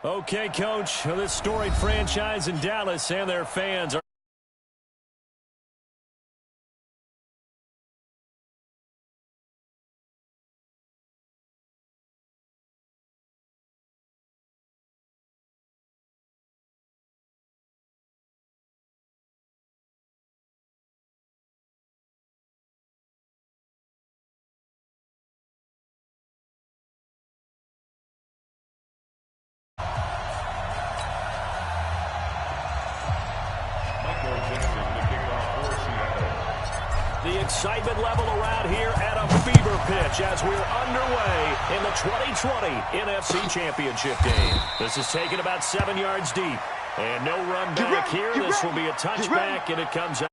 Okay, Coach, this storied franchise in Dallas and their fans are the excitement level around here at a fever pitch as we're underway in the 2020 NFC Championship game. This is taken about 7 yards deep. And no run back here. This will be a touchback, and it comes out.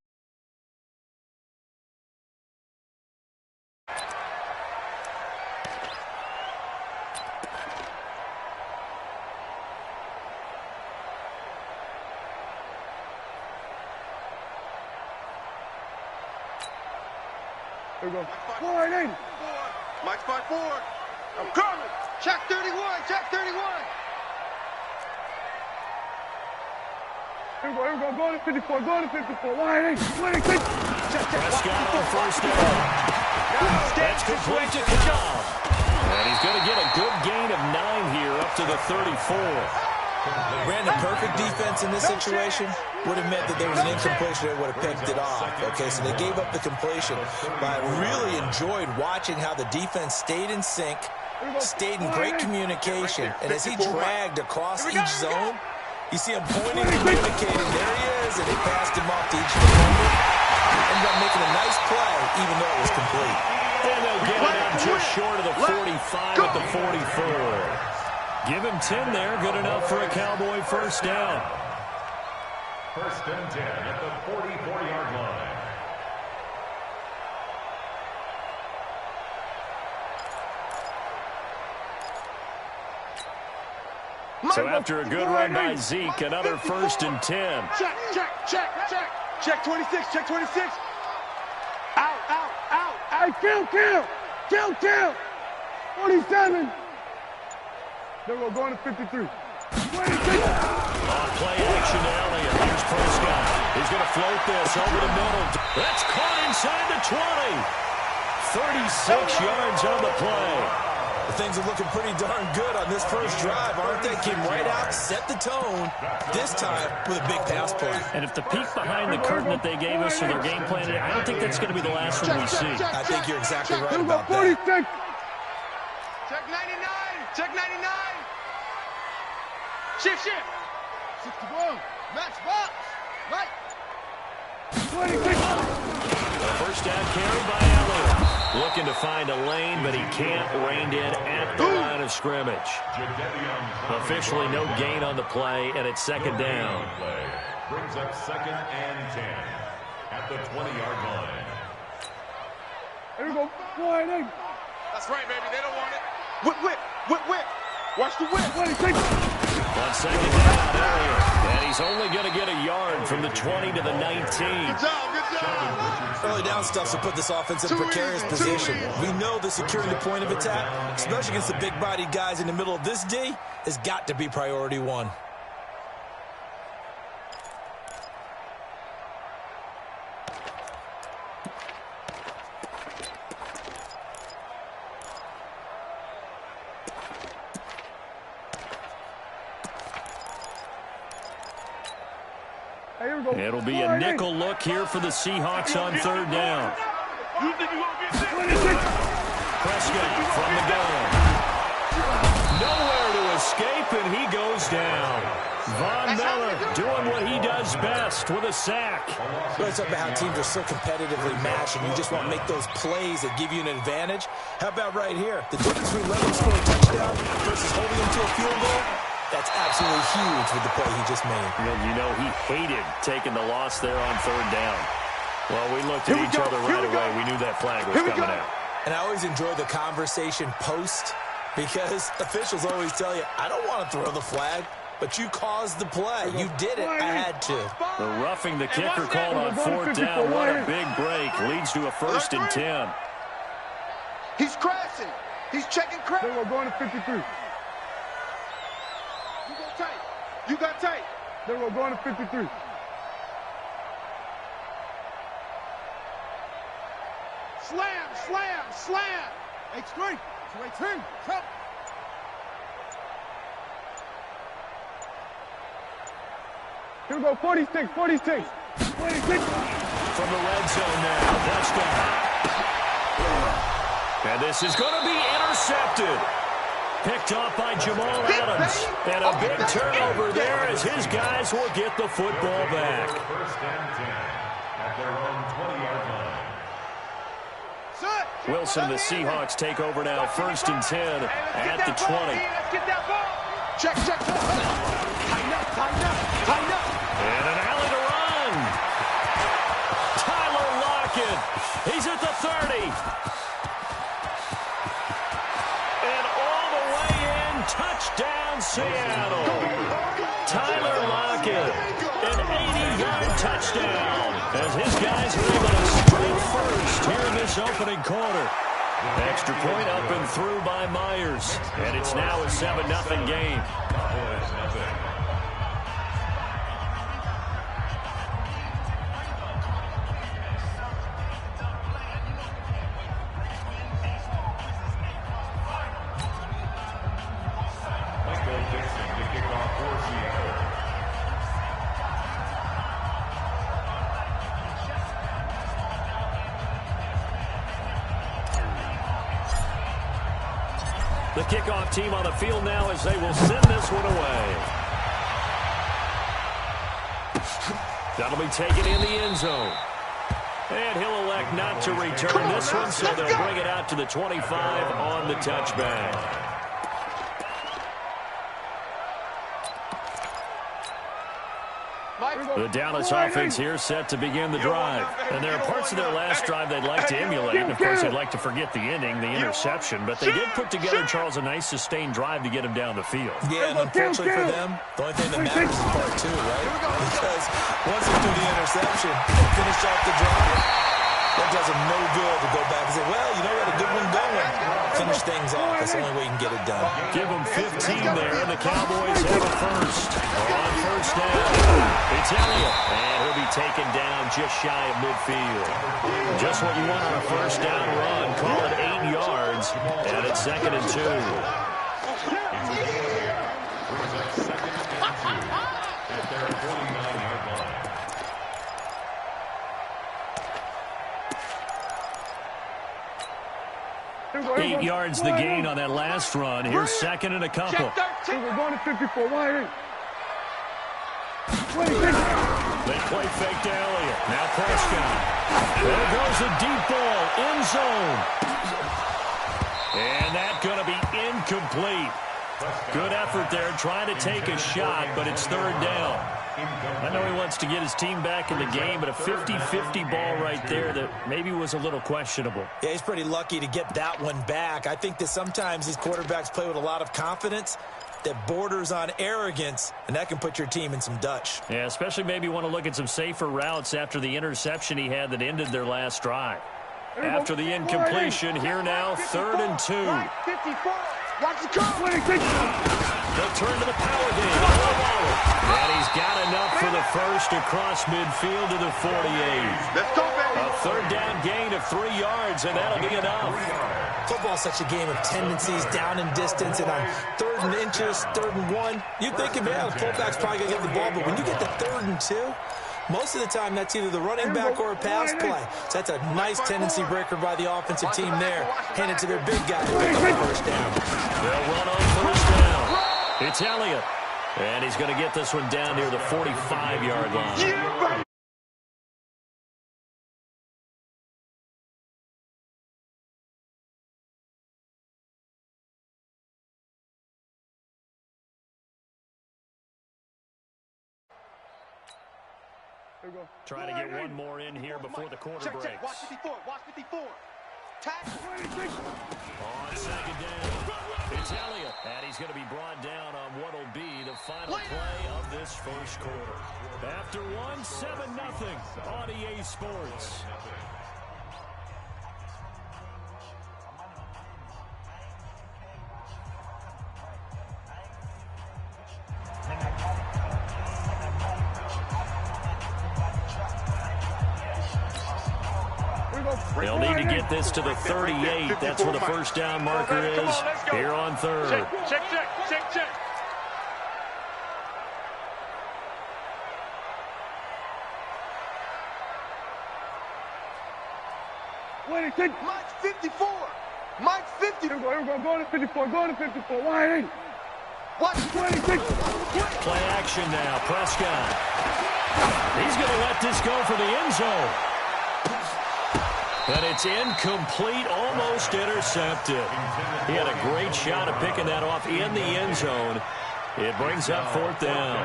There we go. 480. Mike's 5-4. I'm coming. Check 31. Check 31. Here we go. Go to 54. Go to 54. 180. Prescott on first down. That's complete to Cobb. And he's going to get a good gain of 9 here up to the 34. Brandon, perfect defense in this situation would have meant that there was an incompletion that would have picked it off. Okay, so they gave up the completion. But I really enjoyed watching how the defense stayed in sync, stayed in great communication. And as he dragged across each zone, you see him pointing and communicating. There he is, and they passed him off to each defender. Ended up making a nice play, even though it was complete. And they'll get it up just short of the 45 at the 44. Give him 10 there. Good enough for a Cowboy first down. First and 10 at the 44-yard line. So after a good run by Zeke, another first and 10. Check 26. Check 26. Out. Hey, kill. 47. There we go. Going to 53. 26. On play action to Elliott. Here's Prescott. He's going to float this over the middle. That's caught inside the 20. 36 yards on the play. Things are looking pretty darn good on this first drive, aren't they? Came right out, set the tone, this time with a big pass play. And if the peek behind the curtain that they gave us for their game plan, I don't think that's going to be the last one we see. I think you're exactly right about 46. that. Check 99. Check 99. Shift. 61. Max box. Right. 26. First down carry by Elliott. Looking to find a lane, but he can't rein in at the line of scrimmage. Officially no gain on the play, and it's second down. Brings up second and 10 at the 20-yard line. Here we go. 480. That's right, baby. They don't want it. Whip. Watch the whip. 26. 1 second down, Elliott. And he's only going to get a yard from the 20 to the 19. Good job. Early down stuff to put this offense in a precarious position. We know that securing the point of attack, especially against the big-bodied guys in the middle of this D, has got to be priority one. It'll be a nickel look here for the Seahawks on third down. Prescott from the gun. Nowhere to escape, and he goes down. Von Miller doing what he does best with a sack. Well, it's about how teams are so competitively matched, and you just want to make those plays that give you an advantage. How about right here? The difference between letting him score a touchdown versus holding him to a field goal, that's absolutely huge with the play he just made. Well, you know, he hated taking the loss there on third down. Well, we looked at each other right away. We knew that flag was coming out. And I always enjoy the conversation post because officials always tell you, I don't want to throw the flag, but you caused the play. You did it. I had to. The roughing the kicker called on fourth down. What a big break. Leads to a first and 10. He's crashing. He's checking crash. We're going to 53. tight. You got tight. Then we're going to 53. Slam, slam, slam. H3, 218, come. Here we go, 46, 46. 46. From the red zone now, touchdown. And this is going to be intercepted. Picked off by Jamal Adams. And a big turnover there as his guys will get the football back. First and 10 at their own 20-yard line. Wilson and the Seahawks take over now, first and 10 at the 20. Let's get that ball. Check, check, check. Tighten up, tighten up, tighten up. And an alley to run. Tyler Lockett. He's at the 30. And all the way in, touchdown Seattle. Tyler Lockett, an 80-yard touchdown as his guys are able to strike first here in this opening quarter. Extra point up and through by Myers. And it's now a 7-0 game. The kickoff team on the field now as they will send this one away. That'll be taken in the end zone. And he'll elect not to return this one, so they'll bring it out to the 25 on the touchback. The Dallas offense here set to begin the drive. And there are parts of their last drive they'd like to emulate. And, of course, they'd like to forget the ending, the interception. But they did put together, Charles, a nice sustained drive to get him down the field. Yeah, and unfortunately for them, the only thing that matters is part two, right? Because once they do the interception and finish off the drive, that does them no good to go back and say, well, you know, we had a good one going. Finish things off. That's the only way you can get it done. Give them 15 there, and the Cowboys have a first. On first down, it's Elliott. And he'll be taken down just shy of midfield. Just what you want on a first down run. Call it 8 yards, and it's 2nd and 2. At their 49-yard line. 8 yards the gain on that last run. Here's 2nd and a couple. We're going to 54, wide 8. They play fake to Elliott. Now Prescott. There goes a deep ball. End zone. And that's going to be incomplete. Good effort there trying to take a shot, but it's 3rd down. I know he wants to get his team back in the game, but a 50-50 ball right there that maybe was a little questionable. Yeah, he's pretty lucky to get that one back. I think that sometimes these quarterbacks play with a lot of confidence that borders on arrogance, and that can put your team in some Dutch. Yeah, especially maybe want to look at some safer routes after the interception he had that ended their last drive. After the incompletion, here now, 3rd and 2. 54. Watch the come. They'll turn to the power game. And he's got enough for the first across midfield to the 48. Let's go, baby. A 3rd down gain of 3 yards, and that'll be enough. Football's such a game of tendencies, down in distance, and on 3rd and inches, 3rd and 1, you're thinking, man, the fullback's probably going to get the ball, but when you get to 3rd and 2, most of the time that's either the running back or a pass play. So that's a nice tendency breaker by the offensive team there. Hand it to their big guy to pick up the first down. They'll run on first down. It's Elliott. And he's going to get this one down near the 45-yard line. Trying to get one more in here before the quarter breaks. Check. Watch 54. Watch 54. Tack. On 2nd down, it's Elliott. And he's going to be brought down on what will be the final play of this first quarter. After 7-0 on EA Sports. They'll need to get this to the 38. That's where the first down marker is here on third. Check. Wait, take. Mike's 54. Mike's 50. Here we go. Go to 54. Go to 54. Wide eight. Watch. 26. Play action now. Prescott. He's going to let this go for the end zone. But it's incomplete, almost intercepted. He had a great shot at picking that off in the end zone. It brings up fourth down.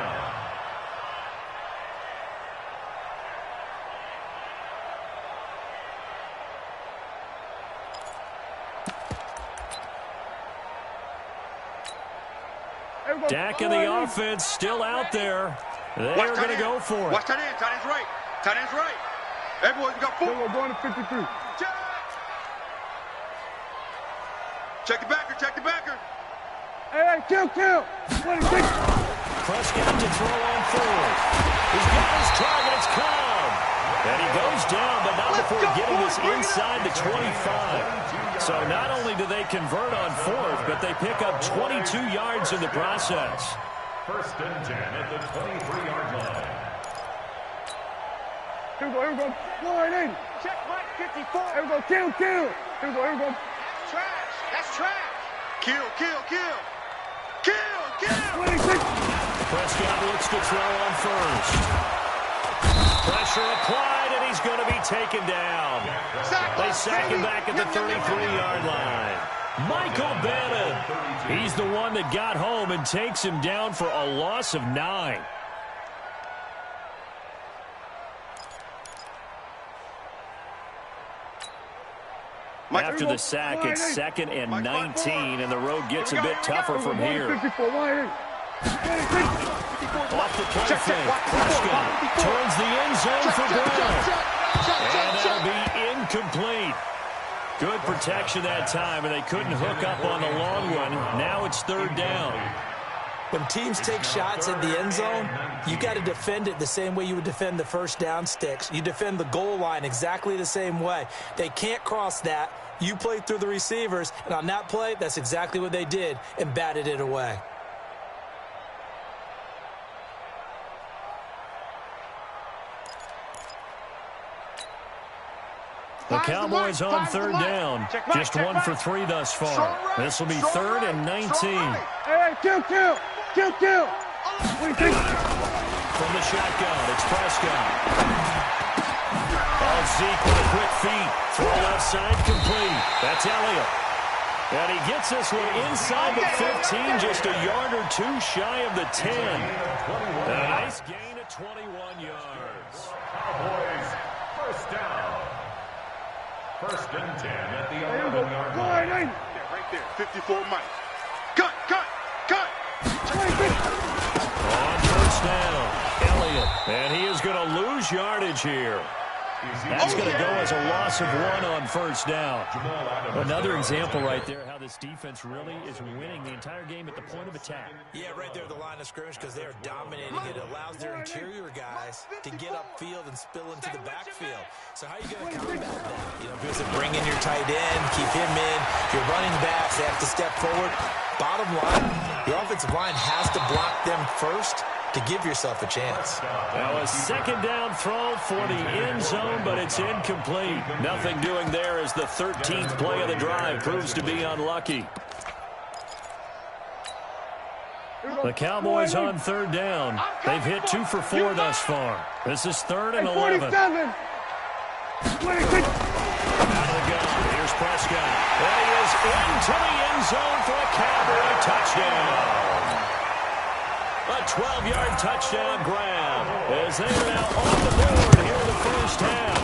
Dak and the offense still out there. They're going to go for it. Watch tight end. Tight end's right. Tight end's right. Everyone got four. We're going to 53. Check the backer. Check the backer. Hey, kill. 26. Prescott to throw on fourth. He's got his target. It's Cobb. And he goes down, but not before getting this inside the 25. So not only do they convert on fourth, but they pick up 22 yards in the process. First and 10 at the 23-yard line. Here we go. Wide eight. Check Mike 54. Here we go. Kill. Here we go. Trash. That's trash. Kill. 26. Prescott looks to throw on first. Pressure applied, and he's going to be taken down. They sack him back at the 33-yard line. Michael Bannon. He's the one that got home and takes him down for a loss of 9. After the sack, it's 2nd and 19, and the road gets a bit tougher from here. 54. Wide eight. 26. Off the play fake. Prescott turns the end zone for Brown. And that'll be incomplete. Good protection that time, and they couldn't hook up on the long one. Now it's third down. When teams take shots at the end zone, you got to defend it the same way you would defend the first down sticks. You defend the goal line exactly the same way. They can't cross that. You play through the receivers, and on that play, that's exactly what they did and batted it away. The Cowboys on third down. Just 1 for 3 thus far. This will be 3rd and 19. Hey, kill. 26. From the shotgun, it's Prescott. Zeke with a quick feed. Throw left side complete. That's Elliott. And he gets this one inside the 15, just a yard or two shy of the 10. A nice gain of 21 yards. Cowboys, first down. First and 10 at the 11-yard line. Wide eight. Yeah, right there. 54 Mike. Cut. On first down, Elliott. And he is going to lose yardage here. That's going to go as a loss of 1 on first down. Another example right there how this defense really is winning the entire game at the point of attack. Yeah, right there at the line of scrimmage because they are dominating. It allows their interior guys to get upfield and spill into the backfield. So how are you going to combat that? You know, because bring in your tight end, keep him in. Your running backs, they have to step forward. Bottom line, the offensive line has to block them first to give yourself a chance. Now a second down throw for the end zone, but it's incomplete. Nothing doing there as the 13th play of the drive proves to be unlucky. The Cowboys on third down. They've hit 2 for 4 thus far. This is 3rd and 11. 47. 26. Out of the gun. Here's Prescott. And he is into the end zone for a Cowboy touchdown. A 12-yard touchdown grab as they are now on the board here in the first half.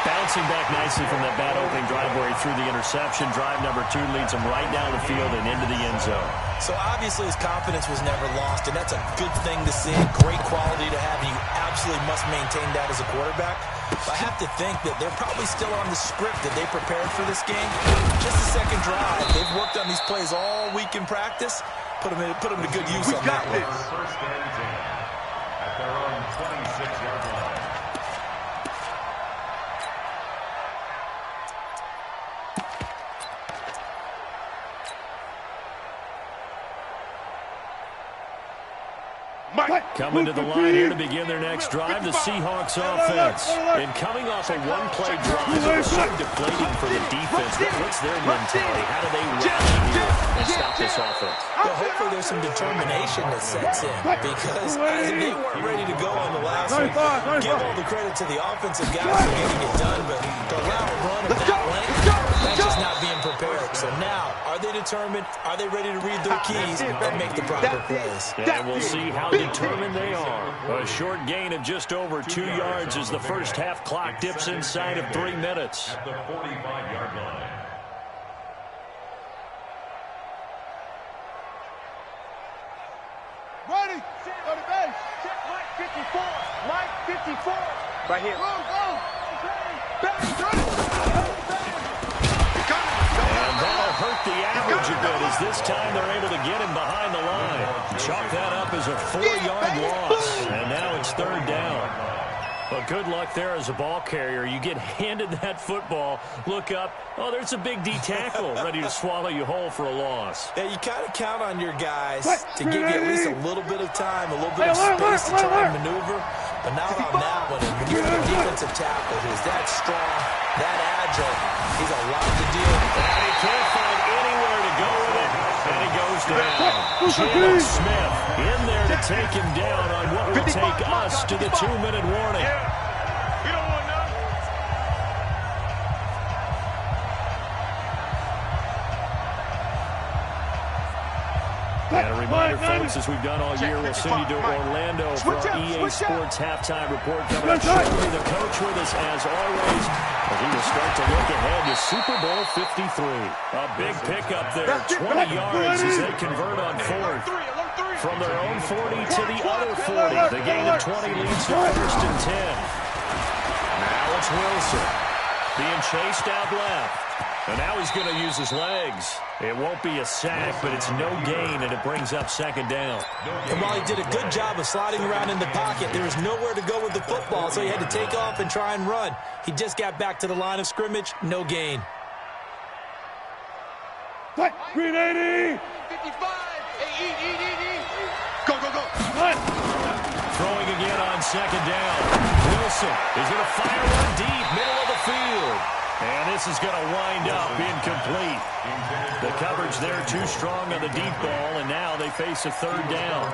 Bouncing back nicely from that bad opening drive where he threw the interception. Drive number 2 leads him right down the field and into the end zone. So obviously his confidence was never lost, and that's a good thing to see. Great quality to have, and you absolutely must maintain that as a quarterback. But I have to think that they're probably still on the script that they prepared for this game. Just the second drive. They've worked on these plays all week in practice. Put them to good use on that one. First and 10 at their own 26-yard line. Coming to the line here to begin their next drive, the Seahawks offense. And coming off a one-play drive, it was so deflating for the defense. What's their mentality? How do they rally here and stop this offense? Well, hopefully there's some determination that sets in because they weren't ready to go on the last one. Give all the credit to the offensive guys for getting it done, but to allow a run of that length, that's just not being prepared. So now, are they determined? Are they ready to read their keys and make the proper plays? And we'll see how determined they are. A short gain of just over 2 yards as the first half clock dips inside of 3 minutes. At the 45-yard line. Ready? Go to base. Check Mike 54. Mike 54. Right here. Go, go. And that'll hurt the average a bit as this time they're able to get him behind the line. Chalk that up as a 4-yard loss. And now it's 3rd down. But good luck there as a ball carrier. You get handed that football, look up, oh, there's a big D tackle ready to swallow you whole for a loss. Yeah, you kind of count on your guys to give you at least a little bit of time, a little bit of space to try and maneuver. But not on that one. And when you're a defensive tackle who's that strong, that agile, he's a lot to deal with. And he can't find anywhere to go with it, and he goes down. Jalen Smith in there to take him down on what will take us to the 2-minute warning. You don't want none. And a reminder, folks, as we've done all year, we'll send you to Orlando for our EA Sports halftime report coming up shortly. The coach with us, as always, as he will start to look ahead to Super Bowl 53. A big pickup there, 20 yards as they convert on 4th. From their own 40 to the other 40. The gain of 20 leads to 1st and 10. Now it's Wilson being chased out left. And now he's going to use his legs. It won't be a sack, but it's no gain, and it brings up 2nd down. And while he did a good job of sliding around in the pocket, there was nowhere to go with the football, so he had to take off and try and run. He just got back to the line of scrimmage, no gain. Green 80. 55. Hey, Go, go, go. Throwing again on 2nd down. Wilson is going to fire one deep, middle of the field. And this is going to wind up incomplete. The coverage there too strong on the deep ball, and now they face a 3rd down.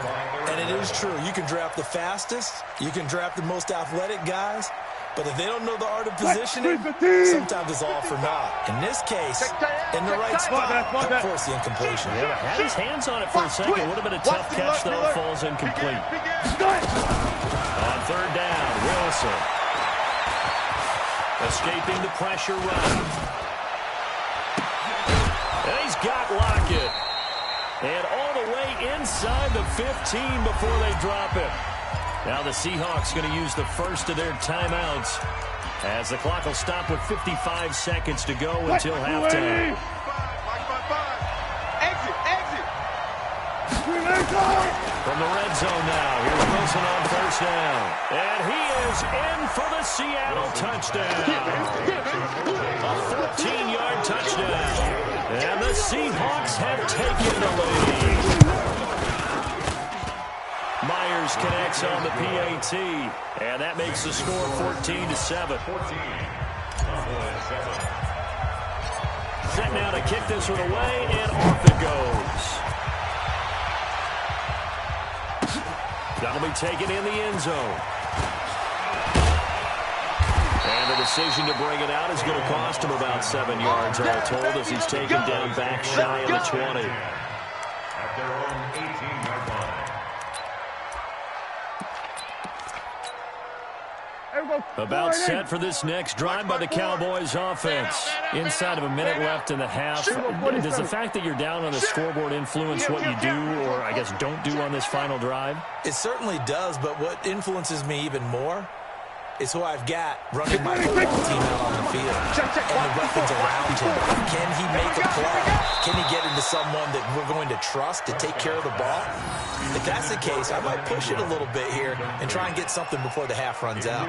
And it is true. You can draft the fastest. You can draft the most athletic guys. But if they don't know the art of positioning, sometimes it's all for naught. In this case, in the right spot, of course the incompletion. Yeah, had his hands on it for a second. Would have been a tough catch, though. Falls incomplete. On 3rd down, Wilson. Escaping the pressure run. And he's got Lockett. And all the way inside the 15 before they drop it. Now the Seahawks going to use the first of their timeouts as the clock will stop with 55 seconds to go until halftime. Exit. From the red zone now, here's Wilson on 1st down. And he is in for the Seattle touchdown. A 14-yard touchdown. And the Seahawks have taken the lead. Myers connects on the PAT, and that makes the score 14-7. Set now to kick this one away, and off it goes. That'll be taken in the end zone. And the decision to bring it out is going to cost him about 7 yards, all told, as he's taken down back shy of the 20. At their own 18-yard line. About set for this next drive by the Cowboys offense. Inside of a minute left in the half. Does the fact that you're down on the scoreboard influence what you do, or I guess don't do on this final drive? It certainly does, but what influences me even more is who I've got running my football team out on the field and the weapons around him. Can he make a play? Can he get into someone that we're going to trust to take care of the ball? The if that's the case, I might push it a little bit here and try and get something before the half runs out.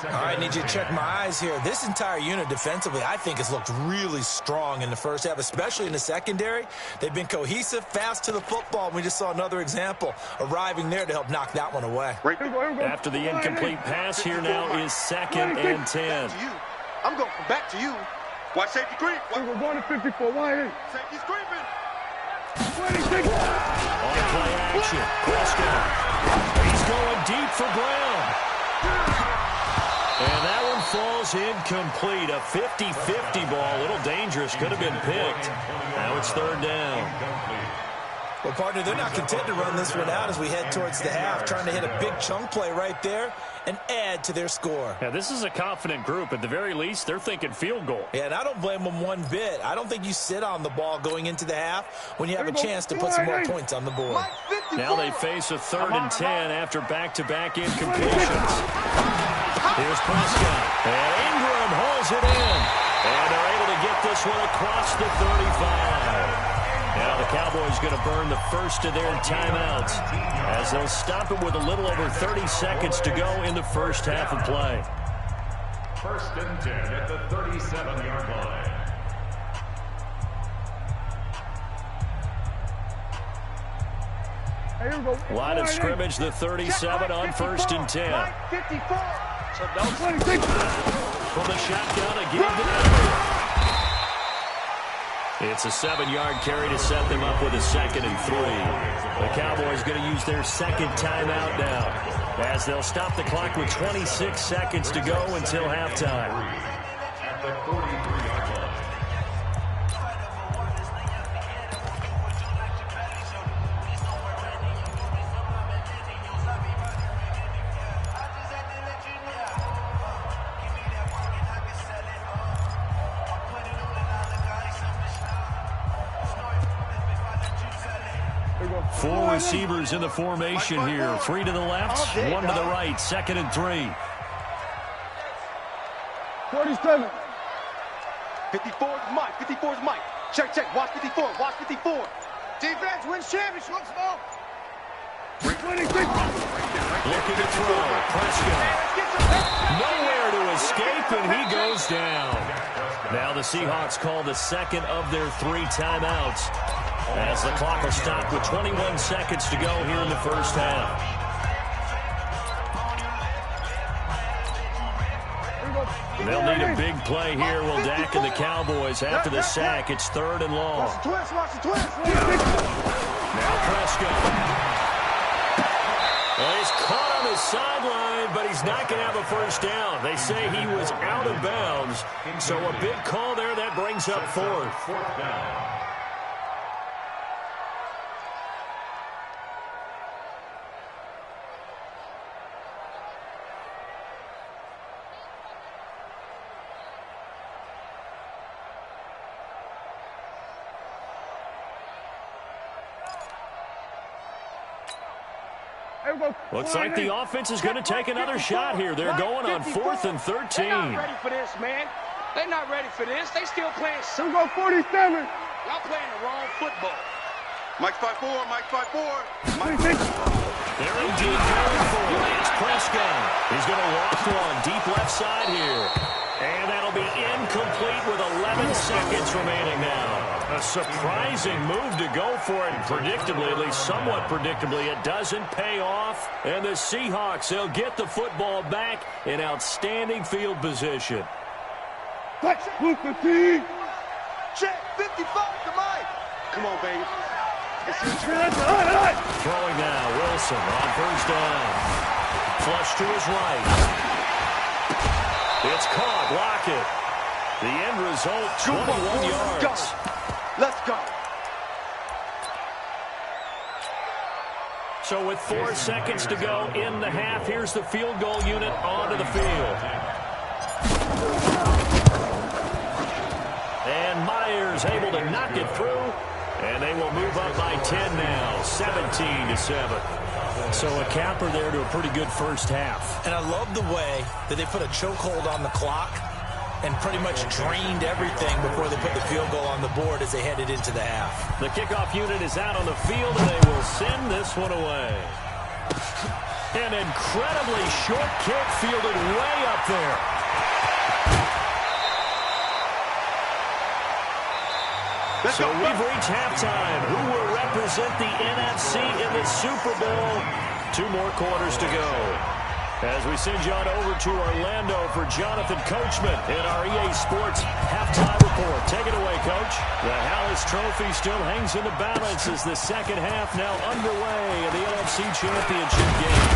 All right, need you to check my eyes here. This entire unit defensively, I think, has looked really strong in the first half, especially in the secondary. They've been cohesive, fast to the football, and we just saw another example arriving there to help knock that one away. After the incomplete pass, here now is 2nd and 10. I'm going back to you. Watch safety creep. We're going to 54. Why? Safety's creeping. 26. On play action, Prescott. He's going deep for Brown. And that one falls incomplete. A 50-50 ball. A little dangerous. Could have been picked. Now it's 3rd down. Well, partner, they're not content to run this one out as we head towards the half, trying to hit a big chunk play right there and add to their score. Yeah, this is a confident group. At the very least, they're thinking field goal. Yeah, and I don't blame them one bit. I don't think you sit on the ball going into the half when you have a chance to put some more points on the board. Now they face a 3rd and 10 after back-to-back incompletions. Here's Prescott. And Ingram hauls it in. And they're able to get this one across the 35. Now the Cowboys going to burn the first of their timeouts as they'll stop it with a little over 30 seconds to go in the first half of play. 1st and 10 at the 37-yard line. Line of scrimmage, the 37 on 1st and 10. 54. From the shotgun again to Everett. It's a 7-yard carry to set them up with a 2nd and 3. The Cowboys going to use their 2nd timeout now as they'll stop the clock with 26 seconds to go until halftime. At the 43-yard line. Four receivers in the formation here. 3 to the left, 1 to the right. 2nd and 3. 47. 54 is Mike. 54 is Mike. Check, check. Watch 54. Watch 54. Defense wins championships, Mo. 26. Looking to throw. Prescott. Nowhere to escape, and he goes down. Now the Seahawks call the 2nd of their 3 timeouts as the clock will stop with 21 seconds to go here in the first half. They'll need a big play here. Will Dak and the Cowboys after the sack. It's 3rd and long. Watch the twist. Watch the twist. Now Prescott. Well, he's caught on the sideline, but he's not going to have a first down. They say he was out of bounds. So a big call there that brings up 4th. 4th down. Looks like the offense is going to take another shot here. They're going on 4th and 13. They're not ready for this, man. They're not ready for this. They still playing. We're going 47. Y'all playing the wrong football. Mike 5-4. Mike 5-4. 26. They're indeed going for it. It's Prescott. He's going to loft one deep left side here. And that'll be incomplete with 11 seconds remaining now. A surprising move to go for it. Predictably, at least somewhat predictably, it doesn't pay off. And the Seahawks, they'll get the football back in outstanding field position. Touch, Luka T. Check 55 to Mike. Come on, baby. Throwing now, Wilson on 1st down. Flush to his right. It's caught. Lockett. The end result, 21 yards. Let's go. So with 4 seconds to go in the half, here's the field goal unit onto the field. And Myers able to knock it through. And they will move up by 10 now, 17-7. So a capper there to a pretty good first half. And I love the way that they put a chokehold on the clock and pretty much drained everything before they put the field goal on the board as they headed into the half. The kickoff unit is out on the field, and they will send this one away. An incredibly short kick fielded way up there. So we've reached halftime. Who will represent the NFC in the Super Bowl? 2 more quarters to go. As we send you on over to Orlando for Jonathan Coachman in our EA Sports halftime report. Take it away, Coach. The Hallis Trophy still hangs in the balance as the second half now underway in the NFC Championship game.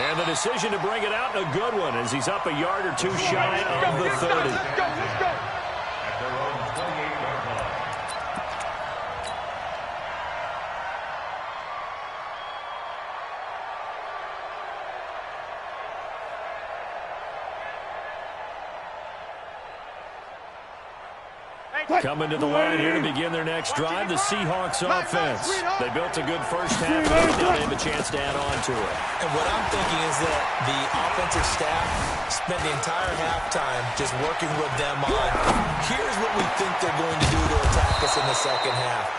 And the decision to bring it out in a good one as he's up a yard or 2 shy of the 30. Let's go, let's go. At their own 28-yard line. Coming to the line here to begin their next drive, the Seahawks offense. They built a good first half, and now they have a chance to add on to it. And what I'm thinking is that the offensive staff spent the entire halftime just working with them on, here's what we think they're going to do to attack us in the second half.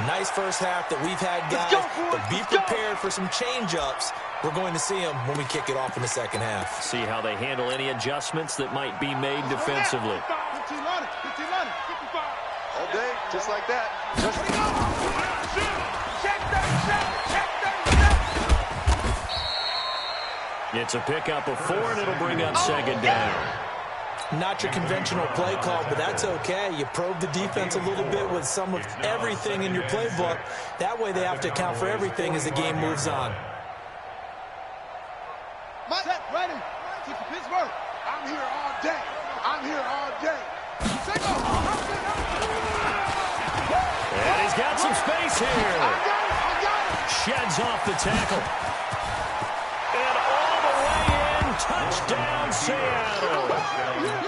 Nice first half that we've had, guys, but be prepared for some change-ups. We're going to see them when we kick it off in the second half. See how they handle any adjustments that might be made defensively. All day, just like that. It's a pickup of 4, and it'll bring up second down. Not your conventional play call, but that's okay. You probe the defense a little bit with some of everything in your playbook. That way they have to account for everything as the game moves on. Set, ready. Take the Pittsburgh. I'm here all day. I'm here all day. And he's got some space here. Sheds off the tackle. And all the way in. Touchdown, Seattle.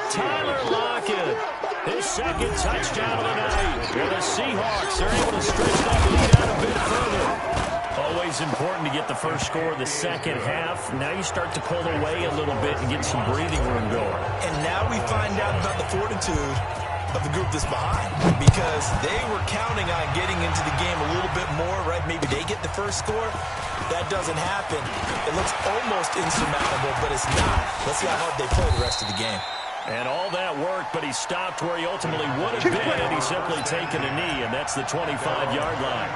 Tyler Lockett. His second touchdown of the night. And the Seahawks are able to stretch that lead out a bit further. Always important to get the first score of the second half. Now you start to pull away a little bit and get some breathing room going. And now we find out about the fortitude of the group that's behind, because they were counting on getting into the game a little bit more, right? Maybe they get the first score. That doesn't happen. It looks almost insurmountable, but it's not. Let's see how hard they play the rest of the game. And all that worked, but he stopped where he ultimately would have been, and he's simply taken a knee, and that's the 25-yard line.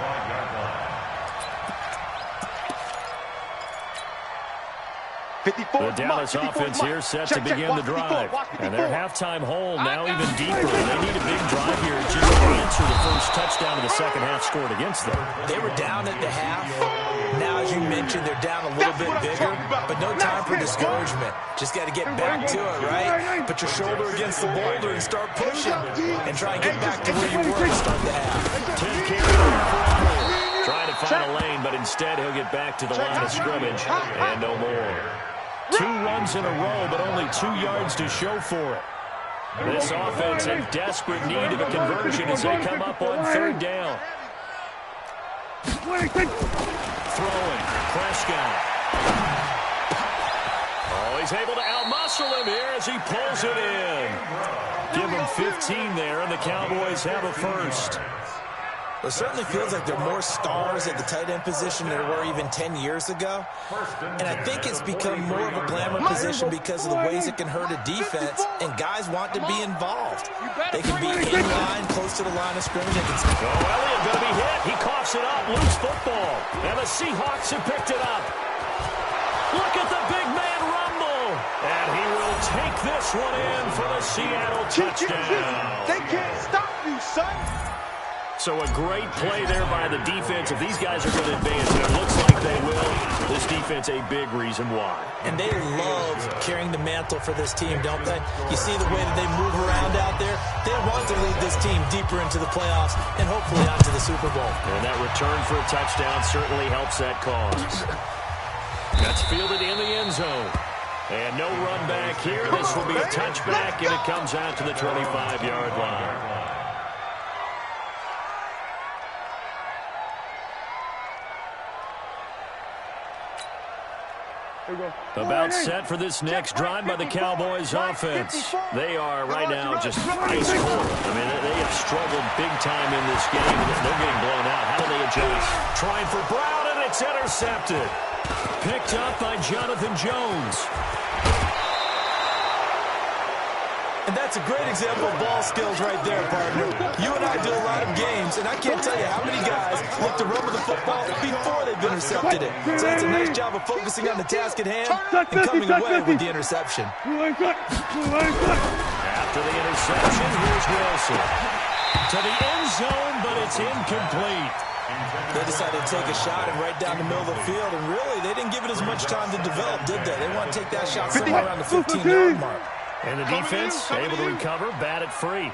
The Dallas offense here set to begin the drive. And their halftime hole now even deeper. They need a big drive here just to answer the first touchdown of the second half scored against them. They were down at the half. Now, as you mentioned, they're down a little bit bigger, but no time for discouragement. Just got to get back to it, right? Put your shoulder against the boulder and start pushing and try and get back to where you were to start the half. 10 carries. Trying to find a lane, but instead he'll get back to the line of scrimmage and no more. 2 runs in a row, but only 2 yards to show for it. This offense in desperate need of a conversion as they come up on 3rd down. Throwing, Prescott. Oh, he's able to outmuscle him here as he pulls it in. Give him 15 there, and the Cowboys have a first. It certainly feels like there are more stars at the tight end position than there were even 10 years ago. And I think it's become more of a glamour position because of the ways it can hurt a defense, and guys want to be involved. They can be in line, close to the line of scrimmage. They can... Oh, Elliott going to be hit. He coughs it up, loose football. And the Seahawks have picked it up. Look at the big man rumble. And he will take this one in for the Seattle touchdown. They can't stop you, son. So a great play there by the defense. If these guys are going to advance, and it looks like they will, this defense a big reason why. And they love carrying the mantle for this team, don't they? You see the way that they move around out there? They want to lead this team deeper into the playoffs and hopefully onto the Super Bowl. And that return for a touchdown certainly helps that cause. That's fielded in the end zone. And no run back here. This will be a touchback, and it comes out to the 25-yard line. About set for this next drive by the Cowboys offense. They are right now just ice cold. I mean, they have struggled big time in this game. They're getting blown out. How do they adjust? Trying for Brown, and it's intercepted. Picked up by Jonathan Jones. And that's a great example of ball skills right there, partner. You and I do a lot of games, and I can't tell you how many guys look to run with the football before they've intercepted it. So that's a nice job of focusing on the task at hand and coming away with the interception. After the interception, here's Wilson. To the end zone, but it's incomplete. They decided to take a shot and right down the middle of the field, and really, they didn't give it as much time to develop, did they? They want to take that shot somewhere around the 15-yard mark. And the defense able to recover, bat it free.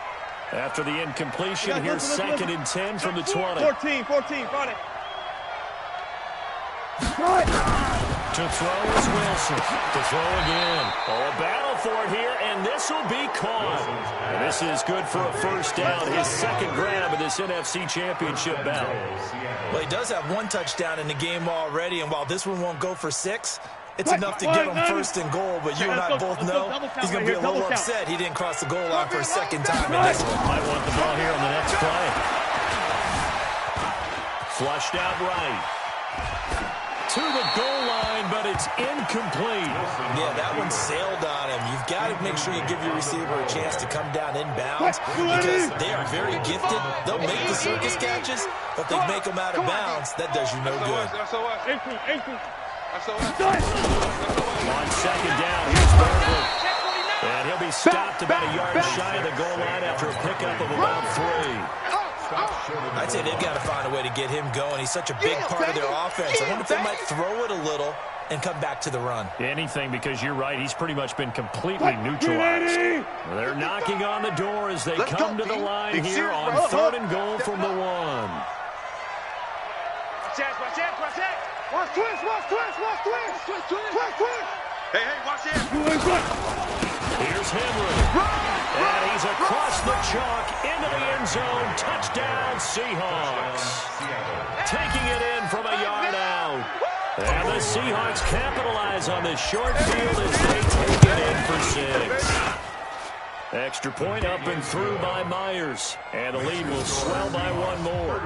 After the incompletion, here's 2nd and 10 from the 20. 14, Friday. To throw is Wilson. To throw again. Oh, a battle for it here, and this will be caught. And this is good for a first down. His 2nd grab of this NFC Championship bout. Well, he does have 1 touchdown in the game already, and while this one won't go for 6, it's enough to get him 1st and goal, but you and I both know he's going to be a little upset he didn't cross the goal line for a 2nd time in this one. Might want the ball here on the next play. Flushed out right. To the goal line, but it's incomplete. Yeah, that one sailed on him. You've got to make sure you give your receiver a chance to come down inbounds because they are very gifted. They'll make the circus catches, but they make them out of bounds. That does you no good. On 2nd down, here's Berkeley. And he'll be stopped about a yard shy of the goal line after a pickup of about 3. I'd say they've got to find a way to get him going. He's such a big part of their offense. I wonder if they might throw it a little and come back to the run. Anything, because you're right, he's pretty much been completely neutralized. They're knocking on the door as they come to the line here on 3rd and goal from the 1. Watch twist. Hey, watch it. Here's Henry. And he's across the chalk into the end zone. Touchdown, Seahawks. Taking it in from a yard out. And the Seahawks capitalize on this short field as they take it in for 6. Extra point up and through by Myers. And the lead will swell by 1 more.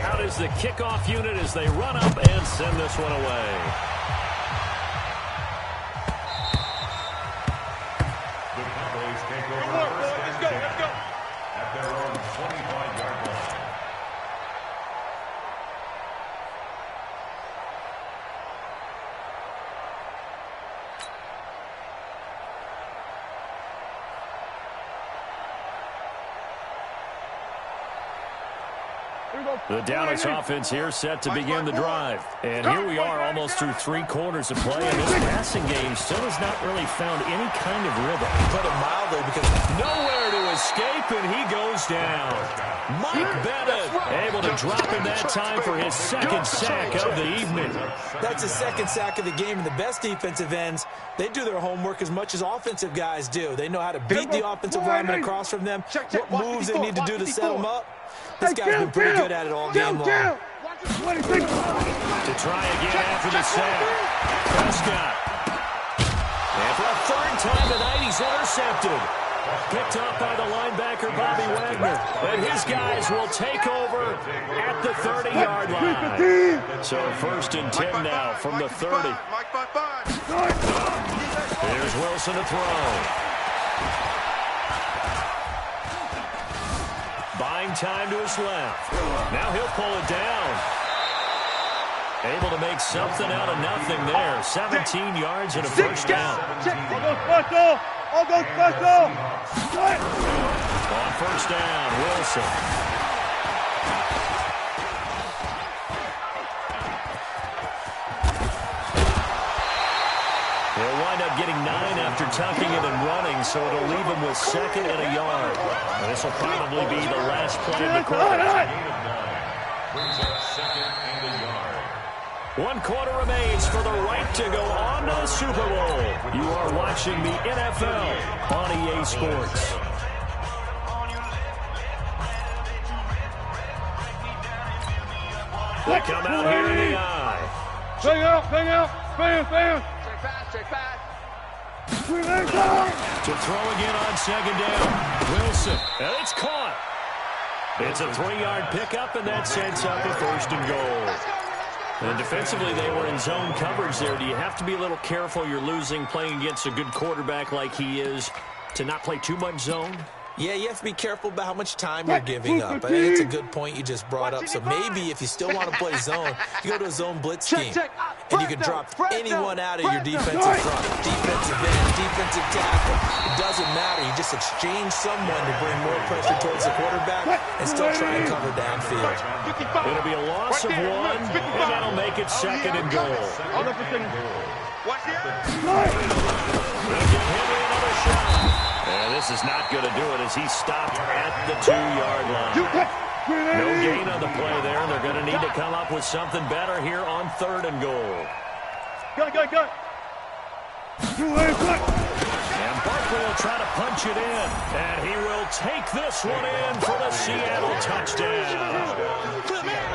Out is the kickoff unit as they run up and send this one away. The Cowboys take over first and 10 at their own 25-yard line. The Dallas offense here set to begin the drive. And here we are almost through 3 quarters of play, and this passing game still has not really found any kind of rhythm. Put it mildly because nowhere to escape, and he goes down. Mike Bennett able to drop in that time for his 2nd sack of the evening. That's his 2nd sack of the game, and the best defensive ends, they do their homework as much as offensive guys do. They know how to beat the offensive lineman across from them, what moves they need to do to set them up. This guy's been pretty good at it all game long. To try again after the sack. Prescott. And for a 3rd time tonight, he's intercepted. Picked up by the linebacker, Bobby Wagner. And his guys will take over at the 30-yard line. So 1st and 10 now from the 30. Here's Wilson to throw. Buying time to his left. Now he'll pull it down. Able to make something out of nothing there. 17 yards and a first down. All go special. On first down, Wilson. He'll wind up getting 9 after tucking it and running, so it'll leave him with 2nd and a yard. And this will probably be the last play of the quarter. Brings up 2nd and a yard. 1 quarter remains for the right to go on to the Super Bowl. You are watching the NFL on EA Sports. They come out here in the eye. Bang out, fan. Check fast, check fast. To throw again on second down. Wilson, and it's caught. It's a 3-yard pickup, and that sets up a 1st and goal. And defensively, they were in zone coverage there. Do you have to be a little careful? You're losing playing against a good quarterback like he is to not play too much zone? Yeah, you have to be careful about how much time you're giving up. I think it's a good point you just brought up. So maybe if you still want to play zone, you go to a zone blitz scheme. And you can drop anyone out of your defensive front. Defensive end, defensive tackle. It doesn't matter. You just exchange someone to bring more pressure towards the quarterback and still try and cover downfield. It'll be a loss of 1, and that'll make it 2nd and goal. Watch the They'll give Henry another shot. And this is not going to do it as he stopped at the 2-yard line. No gain on the play there, and they're going to need to come up with something better here on 3rd and goal. Go. And Barkley will try to punch it in, and he will take this one in for the Seattle touchdown.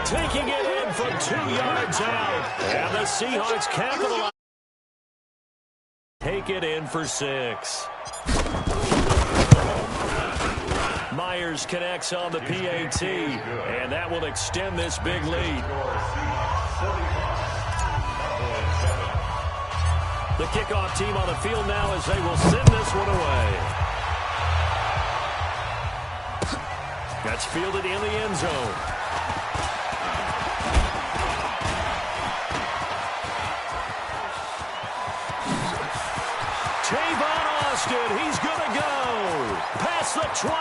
Taking it in from 2 yards out, and the Seahawks capitalize. Take it in for 6. Myers connects on the PAT, and that will extend this big lead. The kickoff team on the field now as they will send this one away. That's fielded in the end zone. Tavon Austin, he's going to go. Past the 20.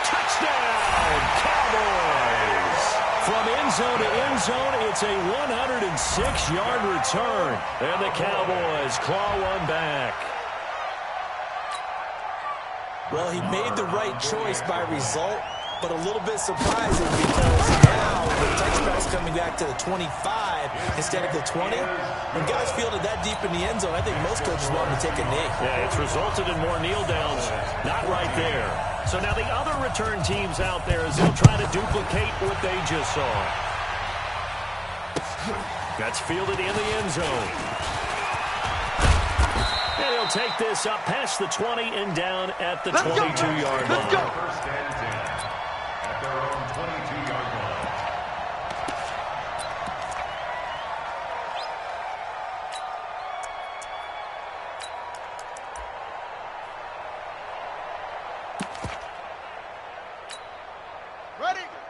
Touchdown, Cowboys. From end zone to end zone, it's a 106-yard return. And the Cowboys claw one back. Well, he made the right choice by result, but a little bit surprising because now the touchback's coming back to the 25 instead of the 20. When guys fielded that deep in the end zone, I think most coaches want them to take a knee. Yeah, it's resulted in more kneel downs. Not right there. So now the other return teams out there as they'll try to duplicate what they just saw. That's fielded in the end zone. And he'll take this up past the 20 and down at the 22-yard line. First and 10 at their own 22-yard line.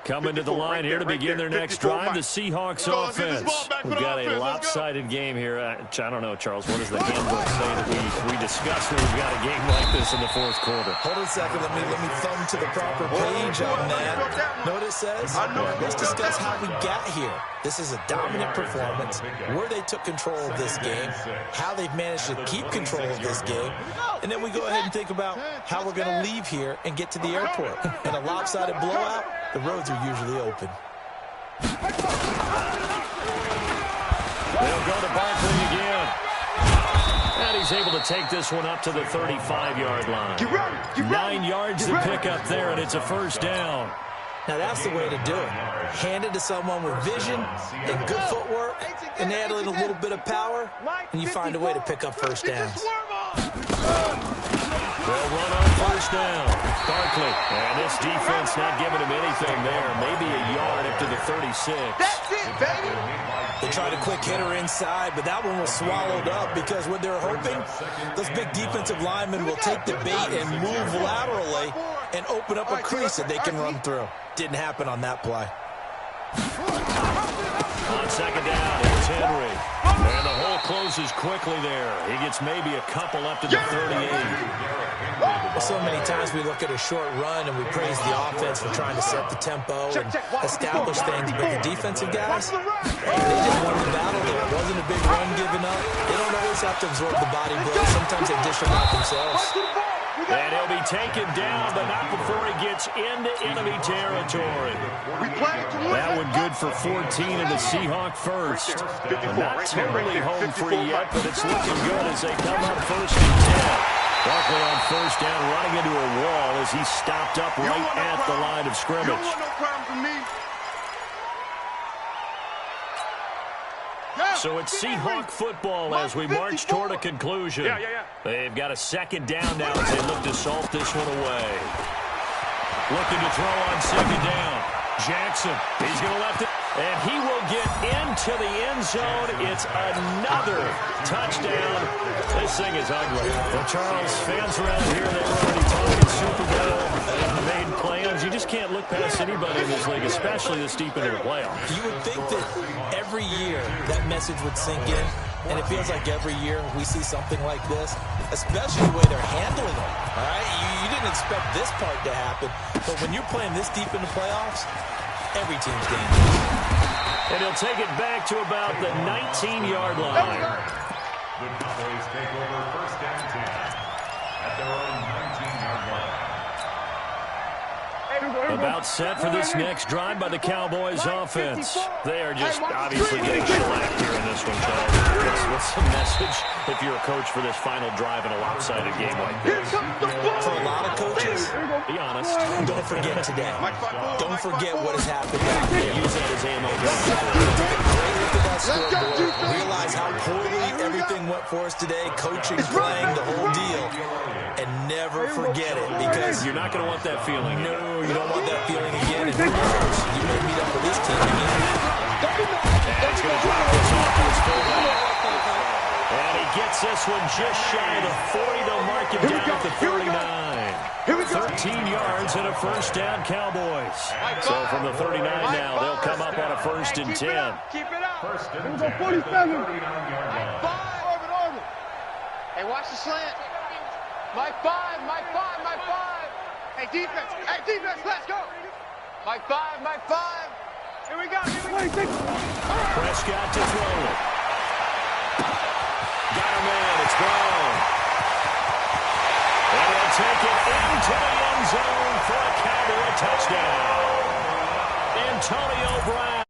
Coming to the line here to begin their next drive, the Seahawks offense. We've got a lopsided game here. I don't know, Charles, what does the handbook say that we discuss when we've got a game like this in the 4th quarter? Hold on a second. Let me thumb to the proper page on that. Know what it says? Let's discuss how we got here. This is a dominant performance, where they took control of this game, how they've managed to keep control of this game, and then we go ahead and think about how we're going to leave here and get to the airport. In a lopsided blowout, the roads are usually open. They'll go to Barkley again. And he's able to take this one up to the 35-yard line. 9 yards to pick up there, and it's a 1st down. Now, that's the way to do it. Hand it to someone with vision and good footwork, and add in a little bit of power, and you find a way to pick up 1st downs. They'll run on 1st down. Barkley, and this defense not giving him anything there. Maybe a yard up to the 36. That's it, baby. They tried a quick hitter inside, but that one was swallowed up because what they're hoping, those big defensive linemen will take the bait and move laterally and open up a crease that they can run through. Didn't happen on that play. On 2nd down, it's Henry. And the hole closes quickly there. He gets maybe a couple up to the 38. So many times we look at a short run and we praise the offense for trying to set the tempo and establish things, but the defensive guys, they just won the battle there. It wasn't a big run given up. They don't always have to absorb the body blows. Sometimes they dish them out themselves. And he'll be taken down, but not before he gets into enemy territory. That one good for 14 and the Seahawk first. Not totally home free yet, but it's looking good as they come up 1st and 10. Barkley on 1st down, running into a wall as he stopped up right at the line of scrimmage. So it's Seahawk football as we march toward a conclusion. They've got a second down now as they look to salt this one away. Looking to throw on second down. Jackson, he's going to left it. And he will get into the end zone. It's another touchdown. This thing is ugly. Well, Charles, fans around here, they were already talking Super Bowl. They've made plans. You just can't look past anybody in this league, especially this deep into the playoffs. You would think that every year that message would sink in, and it feels like every year we see something like this, especially the way they're handling it. All right, you didn't expect this part to happen, but when you're playing this deep in the playoffs, every team's dangerous. And he'll take it back to about the 19-yard line. The Cowboys take over first and 10 at their own 19-yard line. About set for this next drive by the Cowboys offense. They are just obviously getting shellacked here in this one, Charles. What's the message if you're a coach for this final drive in a lopsided game like this? For a lot of coaches, be honest. Don't forget today. Don't forget what has happened back there. Use that as ammo. Look at that scoreboard. Realize how poorly everything went for us today. Coaching, playing, the whole deal. And never forget it, because you're not going to want that feeling. No, you don't want that feeling again. And who knows? You may meet up with this team again. That's going to drop this off to his fullback. And he gets this one just shy of the 40. They'll mark him down at the 39. 13 yards and a first down, Cowboys. So from the 39 now, they'll come up on a first and 10. Keep it up. First and 10 Here we go, 47. 39-yard line. Orbit. Hey, watch the slant. Mike 5, Mike 5, Mike 5. Hey, defense, let's go. Mike 5, Mike 5. Here we go. Prescott to throw it. Got him in. It's gone. And he'll take it into the end zone for a Cowboy touchdown. Antonio Brown.